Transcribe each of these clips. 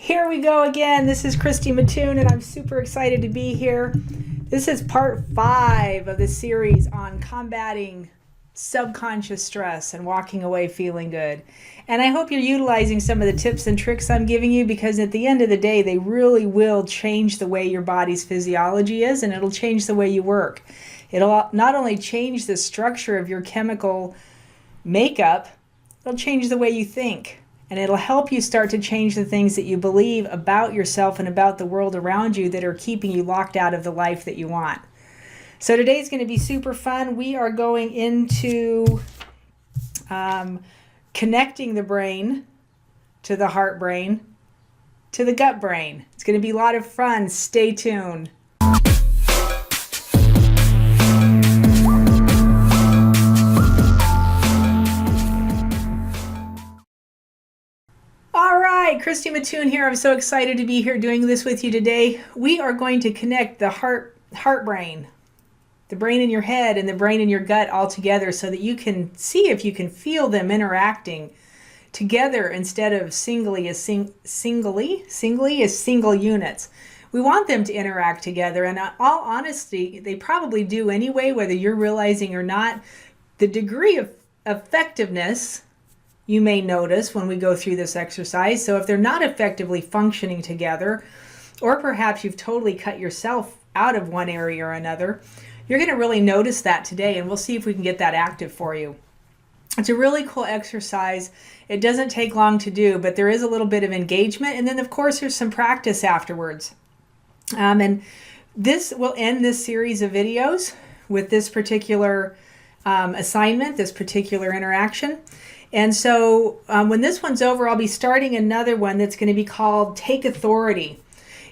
Here we go again. This is Christy Mattoon, and I'm super excited to be here. This is part 5 of the series on combating subconscious stress and walking away feeling good. And I hope you're utilizing some of the tips and tricks I'm giving you, because at the end of the day, they really will change the way your body's physiology is, and it'll change the way you work. It'll not only change the structure of your chemical makeup, it'll change the way you think. And it'll help you start to change the things that you believe about yourself and about the world around you that are keeping you locked out of the life that you want. So today's going to be super fun. We are going into connecting the brain to the heart brain to the gut brain. It's going to be a lot of fun. Stay tuned. Christy Mattoon here. I'm so excited to be here doing this with you today. We are going to connect the heart brain, the brain in your head and the brain in your gut all together, so that you can see if you can feel them interacting together instead of singly as single units. We want them to interact together, and in all honesty, they probably do anyway, whether you're realizing or not. The degree of effectiveness you may notice when we go through this exercise. So if they're not effectively functioning together, or perhaps you've totally cut yourself out of one area or another, you're going to really notice that today, and we'll see if we can get that active for you. It's a really cool exercise. It doesn't take long to do, but there is a little bit of engagement, and then of course there's some practice afterwards. And this will end this series of videos with this particular assignment, this particular interaction. And so when this one's over, I'll be starting another one that's going to be called Take Authority.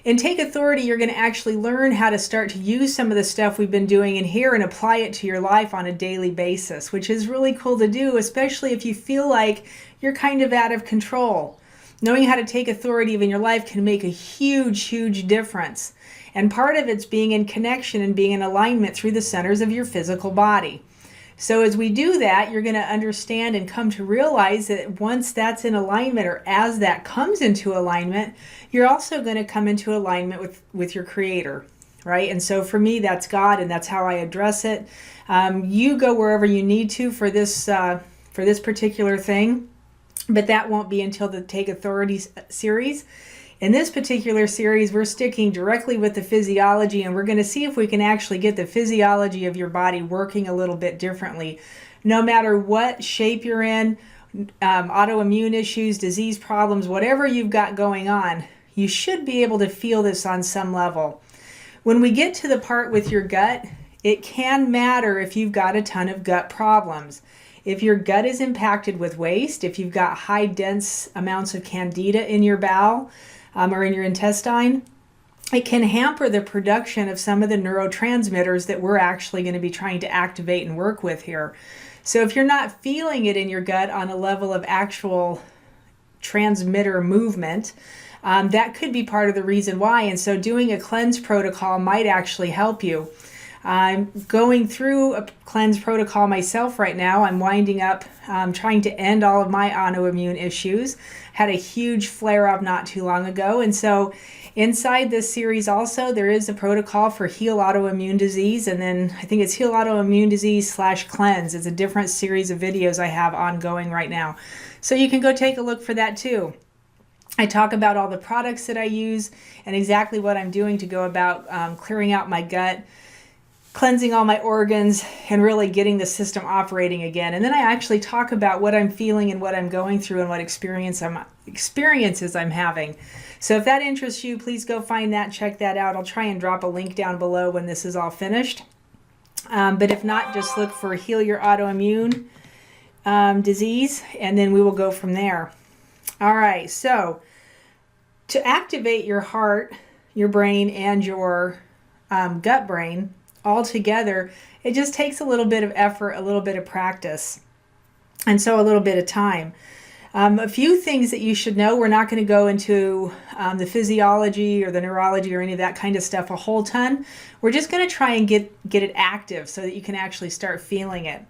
In Take Authority, you're going to actually learn how to start to use some of the stuff we've been doing in here and apply it to your life on a daily basis, which is really cool to do, especially if you feel like you're kind of out of control. Knowing how to take authority in your life can make a huge, huge difference. And part of it's being in connection and being in alignment through the centers of your physical body. So as we do that, you're going to understand and come to realize that once that's in alignment, or as that comes into alignment, you're also going to come into alignment with your Creator, right? And so for me, that's God, and that's how I address it. You go wherever you need to for this particular thing, but that won't be until the Take Authority series. In this particular series, we're sticking directly with the physiology, and we're going to see if we can actually get the physiology of your body working a little bit differently. No matter what shape you're in, autoimmune issues, disease problems, whatever you've got going on, you should be able to feel this on some level. When we get to the part with your gut, it can matter if you've got a ton of gut problems. If your gut is impacted with waste, if you've got high dense amounts of candida in your bowel, or in your intestine, it can hamper the production of some of the neurotransmitters that we're actually going to be trying to activate and work with here. So if you're not feeling it in your gut on a level of actual transmitter movement, that could be part of the reason why. And so doing a cleanse protocol might actually help you. I'm going through a cleanse protocol myself right now. I'm winding up trying to end all of my autoimmune issues. Had a huge flare-up not too long ago. And so inside this series also, there is a protocol for Heal Autoimmune Disease. And then I think it's Heal Autoimmune Disease / Cleanse. It's a different series of videos I have ongoing right now. So you can go take a look for that too. I talk about all the products that I use and exactly what I'm doing to go about clearing out my gut, cleansing all my organs, and really getting the system operating again. And then I actually talk about what I'm feeling and what I'm going through and what experiences I'm having. So if that interests you, please go find that, check that out. I'll try and drop a link down below when this is all finished. But if not, just look for Heal Your Autoimmune Disease, and then we will go from there. All right, so to activate your heart, your brain, and your gut brain, all together, it just takes a little bit of effort, a little bit of practice, and so a little bit of time. A few things that you should know. We're not going to go into the physiology or the neurology or any of that kind of stuff a whole ton. We're just going to try and get it active so that you can actually start feeling it.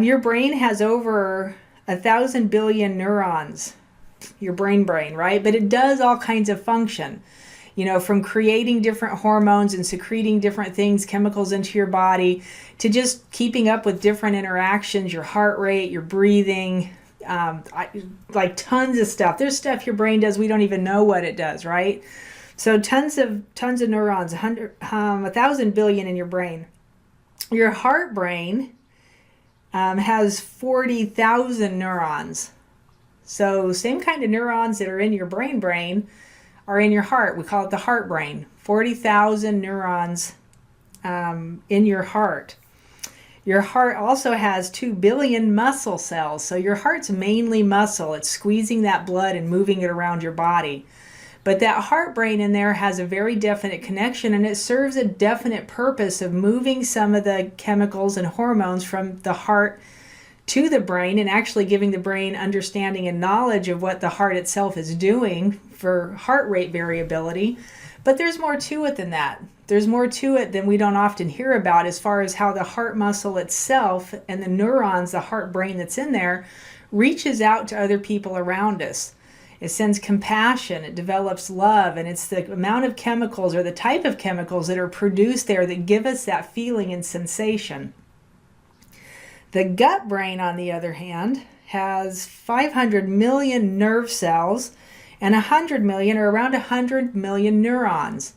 Your brain has over 1,000 billion neurons. your brain, right? But it does all kinds of function, from creating different hormones and secreting different things, chemicals into your body, to just keeping up with different interactions, your heart rate, your breathing, like tons of stuff. There's stuff your brain does we don't even know what it does, right? So tons of neurons, 1,000 billion in your brain. Your heart brain has 40,000 neurons. So same kind of neurons that are in your brain are in your heart. We call it the heart brain. 40,000 neurons in your heart. Your heart also has 2 billion muscle cells. So your heart's mainly muscle. It's squeezing that blood and moving it around your body. But that heart brain in there has a very definite connection, and it serves a definite purpose of moving some of the chemicals and hormones from the heart to the brain, and actually giving the brain understanding and knowledge of what the heart itself is doing for heart rate variability. But there's more to it than that. There's more to it than we don't often hear about, as far as how the heart muscle itself and the neurons, the heart brain that's in there, reaches out to other people around us. It sends compassion, it develops love, and it's the amount of chemicals or the type of chemicals that are produced there that give us that feeling and sensation. The gut brain, on the other hand, has 500 million nerve cells and 100 million, or around 100 million neurons.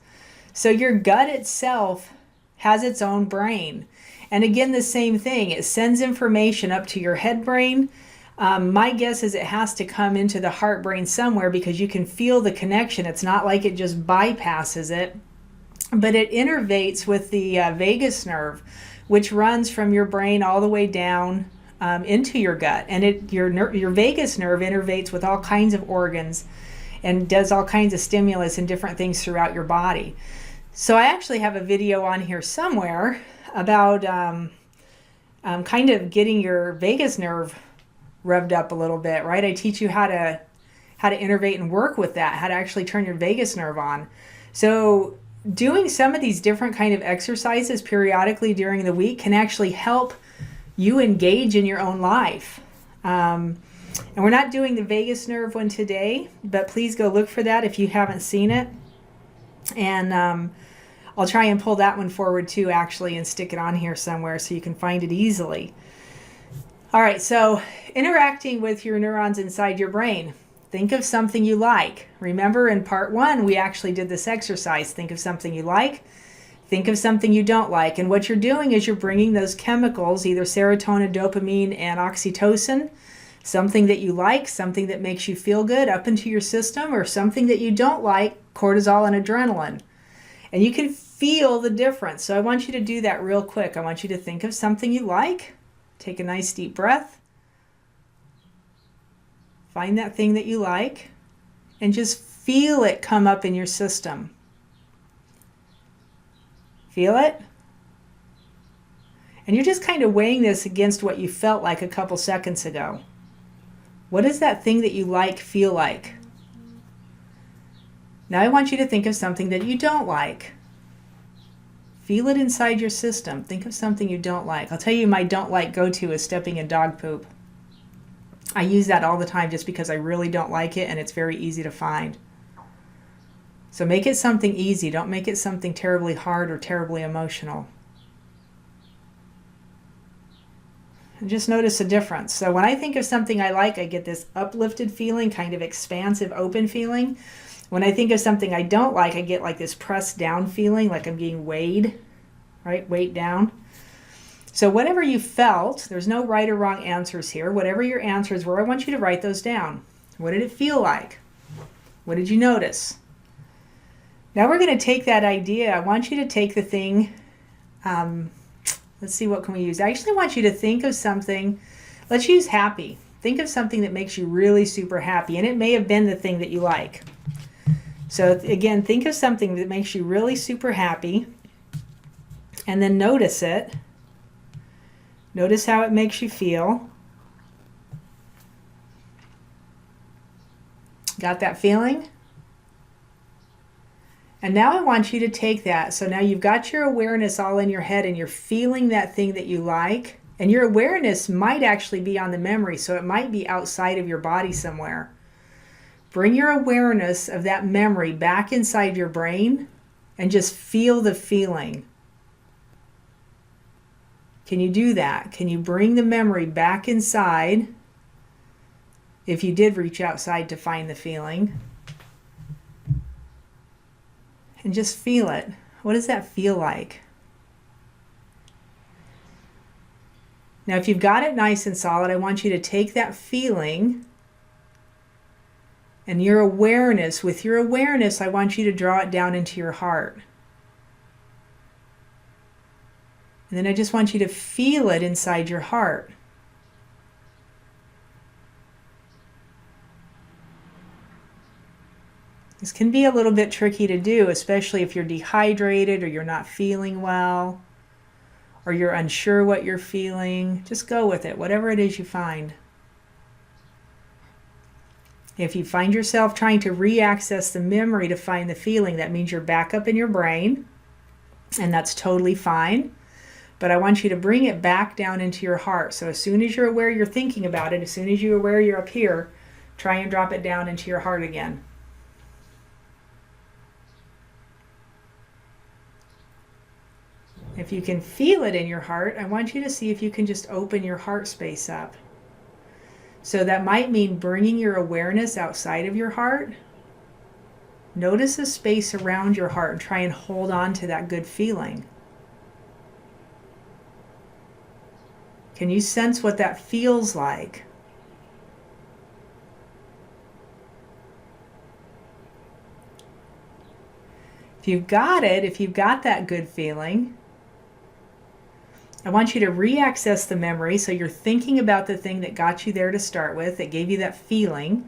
So your gut itself has its own brain. And again, the same thing. It sends information up to your head brain. My guess is it has to come into the heart brain somewhere, because you can feel the connection. It's not like it just bypasses it, but it innervates with the vagus nerve, which runs from your brain all the way down into your gut. And your vagus nerve innervates with all kinds of organs and does all kinds of stimulus and different things throughout your body. So I actually have a video on here somewhere about kind of getting your vagus nerve revved up a little bit, right? I teach you how to innervate and work with that, how to actually turn your vagus nerve on. So doing some of these different kind of exercises periodically during the week can actually help you engage in your own life. And we're not doing the vagus nerve one today, but please go look for that if you haven't seen it. And I'll try and pull that one forward too, actually, and stick it on here somewhere so you can find it easily. All right, so interacting with your neurons inside your brain. Think of something you like. Remember, in part 1, we actually did this exercise. Think of something you like. Think of something you don't like. And what you're doing is you're bringing those chemicals, either serotonin, dopamine, and oxytocin, something that you like, something that makes you feel good, up into your system, or something that you don't like, cortisol and adrenaline. And you can feel the difference. So I want you to do that real quick. I want you to think of something you like. Take a nice deep breath. Find that thing that you like and just feel it come up in your system. Feel it? And you're just kind of weighing this against what you felt like a couple seconds ago. What does that thing that you like feel like? Now I want you to think of something that you don't like. Feel it inside your system. Think of something you don't like. I'll tell you, my don't like go-to is stepping in dog poop. I use that all the time just because I really don't like it, and it's very easy to find. So make it something easy. Don't make it something terribly hard or terribly emotional. And just notice a difference. So when I think of something I like, I get this uplifted feeling, kind of expansive, open feeling. When I think of something I don't like, I get like this pressed down feeling, like I'm being weighed, right? Weight down. So whatever you felt, there's no right or wrong answers here. Whatever your answers were, I want you to write those down. What did it feel like? What did you notice? Now we're going to take that idea. I want you to take the thing, let's see, what can we use? I actually want you to think of something. Let's use happy. Think of something that makes you really super happy, and it may have been the thing that you like. So again, think of something that makes you really super happy, and then notice it. Notice how it makes you feel. Got that feeling? And now I want you to take that. So now you've got your awareness all in your head, and you're feeling that thing that you like. And your awareness might actually be on the memory, so it might be outside of your body somewhere. Bring your awareness of that memory back inside your brain and just feel the feeling. Can you do that? Can you bring the memory back inside if you did reach outside to find the feeling? And just feel it. What does that feel like? Now, if you've got it nice and solid, I want you to take that feeling and your awareness, with your awareness, I want you to draw it down into your heart. And then I just want you to feel it inside your heart. This can be a little bit tricky to do, especially if you're dehydrated or you're not feeling well or you're unsure what you're feeling. Just go with it, whatever it is you find. If you find yourself trying to re-access the memory to find the feeling, that means you're back up in your brain, and that's totally fine. But I want you to bring it back down into your heart. So as soon as you're aware you're thinking about it, as soon as you're aware you're up here, try and drop it down into your heart again. If you can feel it in your heart, I want you to see if you can just open your heart space up. So that might mean bringing your awareness outside of your heart. Notice the space around your heart and try and hold on to that good feeling. Can you sense what that feels like? If you've got it, if you've got that good feeling, I want you to re-access the memory so you're thinking about the thing that got you there to start with, that gave you that feeling.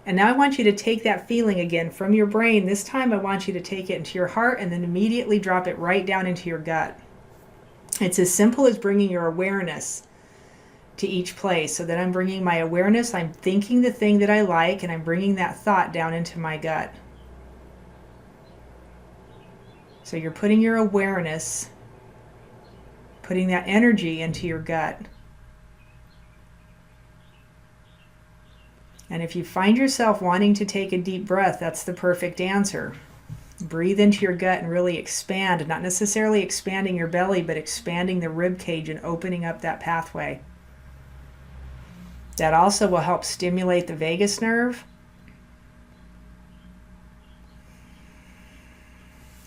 And now I want you to take that feeling again from your brain. This time I want you to take it into your heart and then immediately drop it right down into your gut. It's as simple as bringing your awareness to each place. So that I'm bringing my awareness, I'm thinking the thing that I like, and I'm bringing that thought down into my gut. So you're putting your awareness, putting that energy into your gut. And if you find yourself wanting to take a deep breath, that's the perfect answer. Breathe into your gut and really expand, not necessarily expanding your belly, but expanding the rib cage and opening up that pathway. That also will help stimulate the vagus nerve.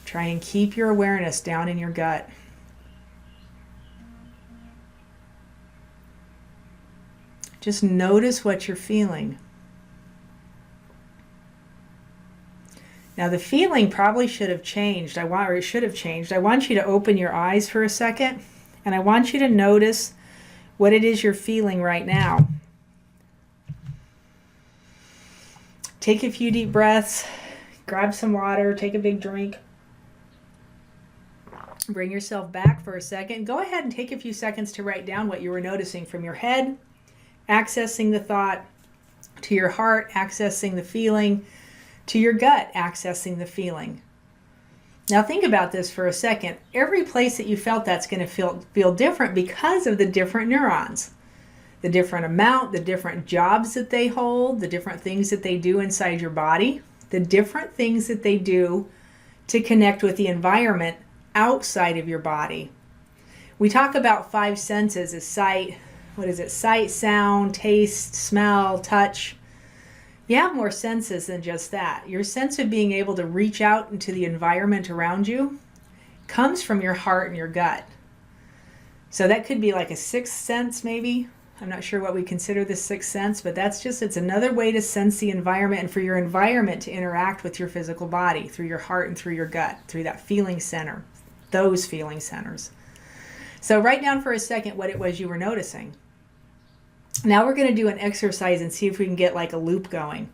Try and keep your awareness down in your gut. Just notice what you're feeling. Now the feeling probably should have changed. I want you to open your eyes for a second, and I want you to notice what it is you're feeling right now. Take a few deep breaths, grab some water, take a big drink. Bring yourself back for a second. Go ahead and take a few seconds to write down what you were noticing from your head, accessing the thought, to your heart, accessing the feeling, to your gut, accessing the feeling. Now think about this for a second. Every place that you felt that's going to feel different because of the different neurons. The different amount, the different jobs that they hold, the different things that they do inside your body, the different things that they do to connect with the environment outside of your body. We talk about 5 senses as sight, sight, sound, taste, smell, touch. You have more senses than just that. Your sense of being able to reach out into the environment around you comes from your heart and your gut. So that could be like a 6th sense maybe. I'm not sure what we consider the 6th sense, but it's another way to sense the environment and for your environment to interact with your physical body through your heart and through your gut, through that feeling center, those feeling centers. So write down for a second what it was you were noticing. Now we're going to do an exercise and see if we can get like a loop going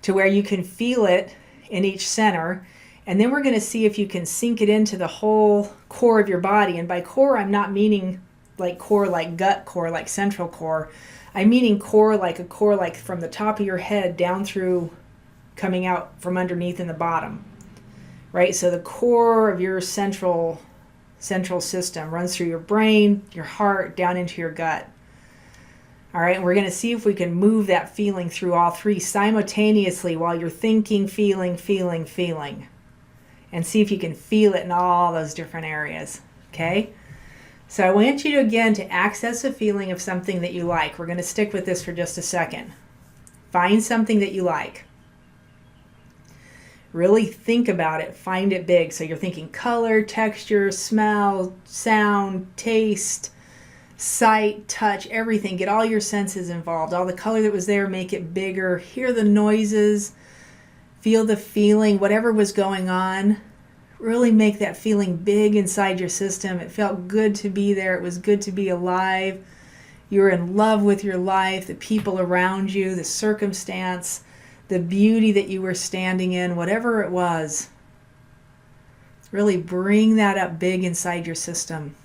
to where you can feel it in each center. And then we're going to see if you can sink it into the whole core of your body. And by core, I'm not meaning like core like gut core, like central core. I'm meaning core like from the top of your head down through, coming out from underneath in the bottom. Right? So the core of your central system runs through your brain, your heart, down into your gut. All right, and we're going to see if we can move that feeling through all three simultaneously while you're thinking, feeling, and see if you can feel it in all those different areas, okay? So I want you to, again, to access a feeling of something that you like. We're going to stick with this for just a second. Find something that you like. Really think about it. Find it big. So you're thinking color, texture, smell, sound, taste, sight, touch, everything. Get all your senses involved. All the color that was there, make it bigger. Hear the noises. Feel the feeling, whatever was going on. Really make that feeling big inside your system. It felt good to be there. It was good to be alive. You were in love with your life, the people around you, the circumstance, the beauty that you were standing in, whatever it was. Really bring that up big inside your system.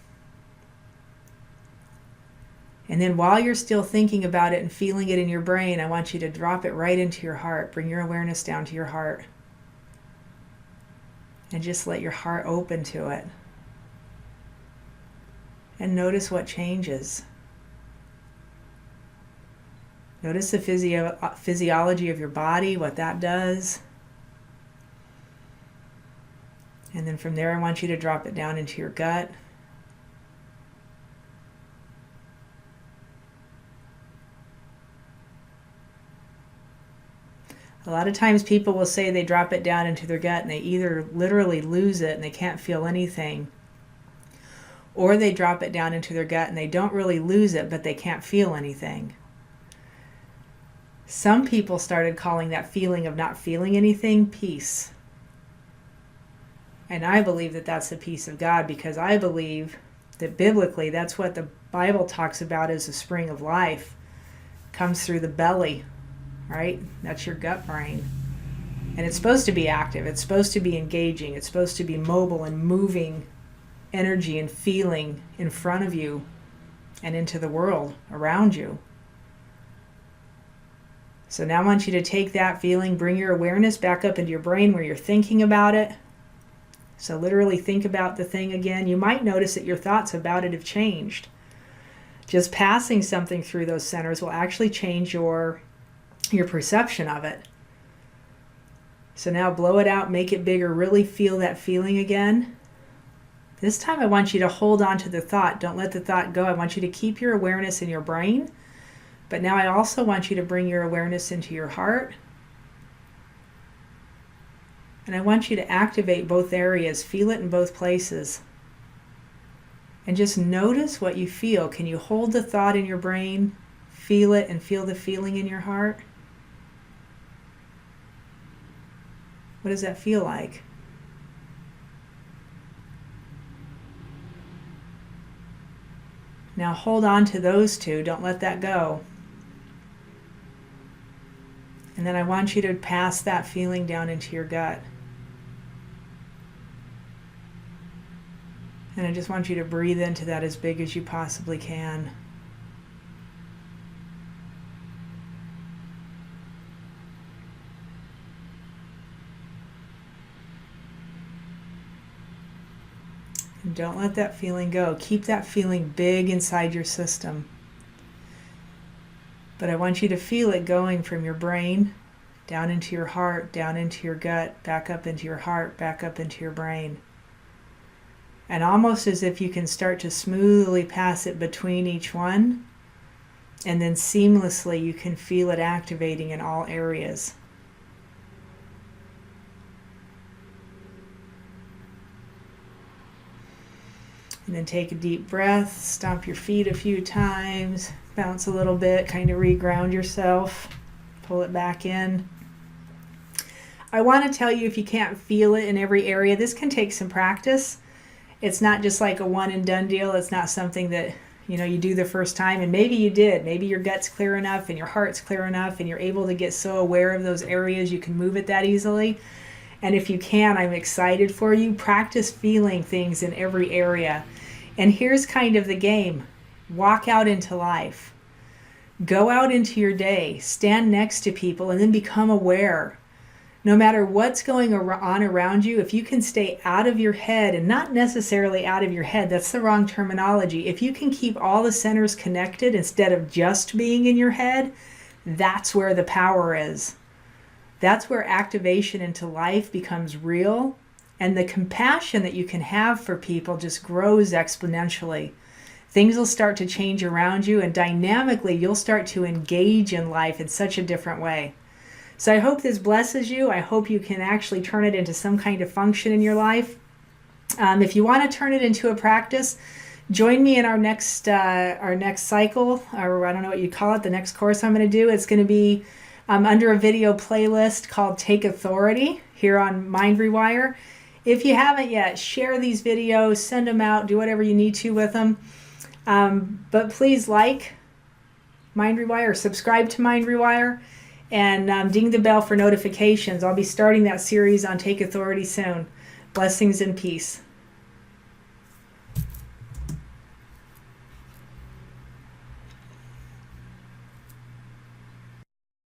And then while you're still thinking about it and feeling it in your brain, I want you to drop it right into your heart. Bring your awareness down to your heart. And just let your heart open to it. And notice what changes. Notice the physiology of your body, what that does. And then from there, I want you to drop it down into your gut. A lot of times people will say they drop it down into their gut and they either literally lose it and they can't feel anything, or they drop it down into their gut and they don't really lose it, but they can't feel anything. Some people started calling that feeling of not feeling anything peace. And I believe that that's the peace of God, because I believe that biblically that's what the Bible talks about as the spring of life. Comes through the belly, right? That's your gut brain. And it's supposed to be active. It's supposed to be engaging. It's supposed to be mobile and moving energy and feeling in front of you and into the world around you. So now I want you to take that feeling, bring your awareness back up into your brain where you're thinking about it. So literally think about the thing again. You might notice that your thoughts about it have changed. Just passing something through those centers will actually change your perception of it. So now blow it out, make it bigger, really feel that feeling again. This time I want you to hold on to the thought. Don't let the thought go. I want you to keep your awareness in your brain. But now I also want you to bring your awareness into your heart. And I want you to activate both areas. Feel it in both places. And just notice what you feel. Can you hold the thought in your brain, feel it, and feel the feeling in your heart? What does that feel like? Now hold on to those two. Don't let that go. And then I want you to pass that feeling down into your gut. And I just want you to breathe into that as big as you possibly can. And don't let that feeling go. Keep that feeling big inside your system. But I want you to feel it going from your brain down into your heart, down into your gut, back up into your heart, back up into your brain. And almost as if you can start to smoothly pass it between each one, and then seamlessly you can feel it activating in all areas. And then take a deep breath, stomp your feet a few times, bounce a little bit, kind of reground yourself, pull it back in. I want to tell you, if you can't feel it in every area, this can take some practice. It's not just like a one and done deal. It's not something that, you do the first time, and maybe you did. Maybe your gut's clear enough and your heart's clear enough and you're able to get so aware of those areas you can move it that easily. And if you can, I'm excited for you. Practice feeling things in every area. And here's kind of the game. Walk out into life. Go out into your day. Stand next to people and then become aware. No matter what's going on around you, if you can stay out of your head, and not necessarily out of your head, that's the wrong terminology. If you can keep all the centers connected instead of just being in your head, that's where the power is. That's where activation into life becomes real, and the compassion that you can have for people just grows exponentially. Things will start to change around you, and dynamically you'll start to engage in life in such a different way. So I hope this blesses you. I hope you can actually turn it into some kind of function in your life. If you want to turn it into a practice, join me in our next cycle, or I don't know what you call it, the next course I'm going to do. It's going to be under a video playlist called Take Authority here on Mind Rewire. If you haven't yet, share these videos, send them out, do whatever you need to with them. But please like Mind Rewire, subscribe to Mind Rewire, and ding the bell for notifications. I'll be starting that series on Take Authority soon. Blessings and peace.